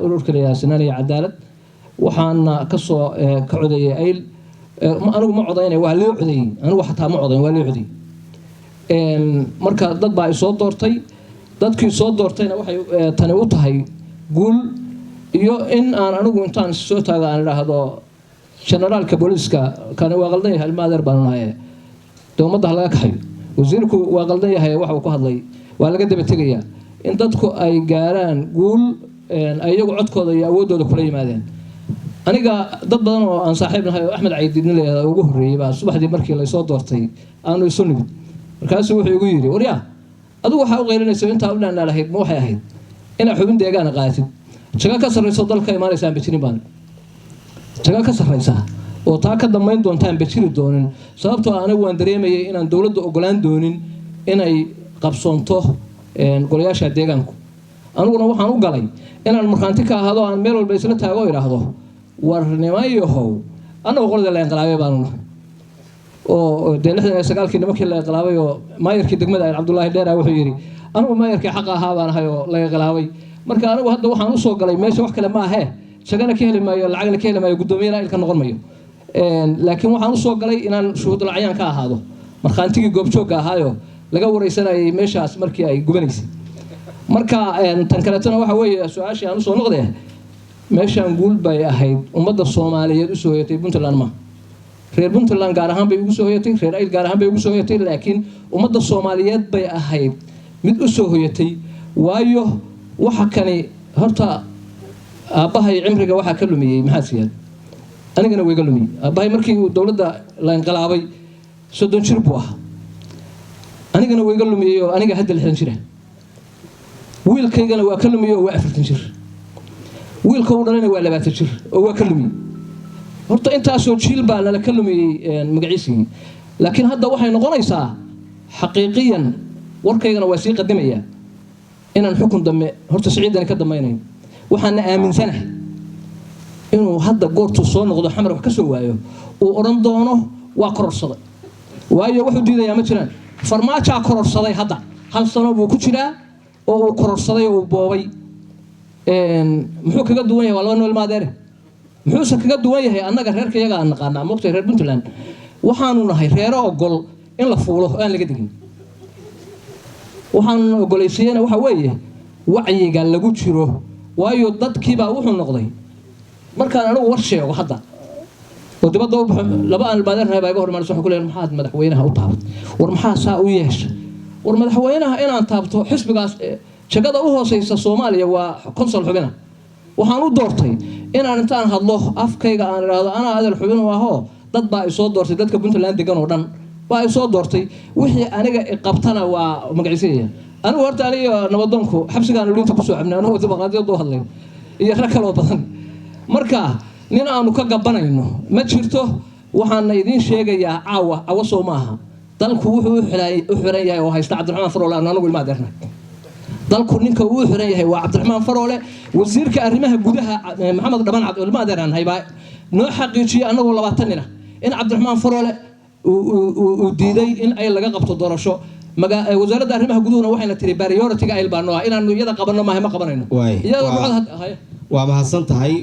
ururka la sinaan iyo cadaalad waxaana ka soo ka codeeyay ayl anigu ma codaynay waa loo codeeyay anigu xataa ma codayn waa loo codeeyay marka dad baa soo doortay dadkii soo doortayna waxay tani u tahay guul iyo in aan anigu intaan soo taaga aan raahdo generalka booliska kana waa qaldan yahay maadeer baan nahay dowladda laga kaxay wasiirku waa qaldan yahay waxa uu ku hadlay waa laga daba tagayaa in dadku ay gaaraan guul ayagu codkooda iyo awoodooda kula yimaadeen aniga dad badan oo aan saaxiib nahay oo Axmed Ciidin leeyahay ugu horeeyay baa subaxdii markii la soo doortay aanu isu nimid markaasuu wuxuu igu yiri wariya adigu waxa uu qeylinayso inta u dhan lahayd ma waxay ahayd ina xubin deegaan qaatid jaga ka sarreyso dalka imaanaysan bijirin baan jaga ka sarreysa oo taa ka damayn doontaan bijiri doonin sababtoo anigu waan dareemayay inaan dawladda ogolaan doonin inay qabsoonto golayaasha deegaanku aniguna waxaan u galay inaan markaanti ka ahaado aan meel walba isla taago iraahdo warnimayahow anagu qolada la inqilaabay baan oo deelixdan sagaalkii nimankii la inqilaabay oo maayirkii degmada Cabdullaahi Dheera wuxuu yiri anigu maayirkii xaq ahaa baan ahay oo la inqilaabay marka anigu hadda waxaan u soo galay meesha wax kale ma aha shaqana ka heli maayo lacagna ka heli maayo gudoomiyana ilka noqon maayo laakiin waxaan u soo galay inaan shuhud lacayaan ka ahaado markaantigii goobjoog ahaayo laga wareysanayay meeshaas markii ay gubanaysay marka tan kaleetana waxa weeye su'aashii aan u soo noqday meeshaan guul bay ahayd ummadda Soomaaliyeed u soo yeetay Puntland ma reer Puntland gaar ahaan bay ugu soo yeetay reer ayl gaar ahaan bay ugu soo yeetay laakiin ummadda Soomaaliyeed bay ahayd mid u soo yeetay waayo waxa kani horta aabahay cimriga waxa ka lumiyay maxaa siiyay anigana way ga lumiyay aabahay markii uu dawladda la inqilaabay 30 jir buu ahaa anigana way ga lumiyay oo aniga hadda 60 jir wiilkaygana waa ka lumiyay oo waa 40 jir wiilka uu dhalayna waa 20 jir oo waa ka lumiyay horta intaas oo jiil baa la ka lumiyay magaciisii laakiin hadda waxay noqonaysaa xaqiiqiyan warkaygana waa sii qadimaya inaan xukun dambe horta Siciidan ka damaynayn waxaan aaminsanahay inuu hadda goortu soo noqdo xamar wax ka soo waayo oo oran doono waa kororsaday waayo wuxuu diidayaa ma jiraan farmaajo kororsaday hadda hal sano buu ku jiraa oo uu kororsaday oo boobay muxuu kaga duwan yahay walba nool maadeer muxuu kaga duwan yahay annaga reerka iyaga aan naqaan moogtay reer Puntland waxaanu nahay reero ogol in la fuulo aan laga digin waxaan ogolaysiina waxa weeye wacyiga lagu jiro waayo dadkii baa wuxuu noqday markaan anigu war sheego hadda oo dibadda laba aan baadarnaa baa iga hormaan soo xukuleen maxaad madaxweynaha u taabat war maxaa saa u yeesha war madaxweynaha inaan taabto xisbigaas jagada u hooseysa Soomaaliya waa consul xubina waxaan u doortay inaan intaan hadlo afkayga aan iraahdo ana adal xubin u aho dad baa ay soo doortay dadka Puntland degan oo dhan baa ay soo doortay wixii aniga qabtana waa magaciisaya anigu horta aniga nabadoonku xabsigaan ulinta ku soo xabnaa anoo dabaqaadyo doo hadlay iyo rag kale oo badan marka nin aanu ka gabanayno ma jirto waxaan idin sheegayaa caawa soo maaha dalku wuxuu u xiran yahay oo haysta Cabdiraxmaan Faroole anagu ilma adeerna dalku ninka uu xiran yahay waa Cabdiraxmaan Faroole wasiirka arrimaha gudaha Maxamed Dhaban Cabdi ilma adeeran hayba noo xaqiijiyo anagu 20 nin in Cabdiraxmaan Faroole uu diiday in ay laga qabto doorasho wasaaradda arrimaha guduhuna waxayna tiri priority-ga ay ilbaano inaan iyada qabanno ma qabanayno waa mahadsan tahay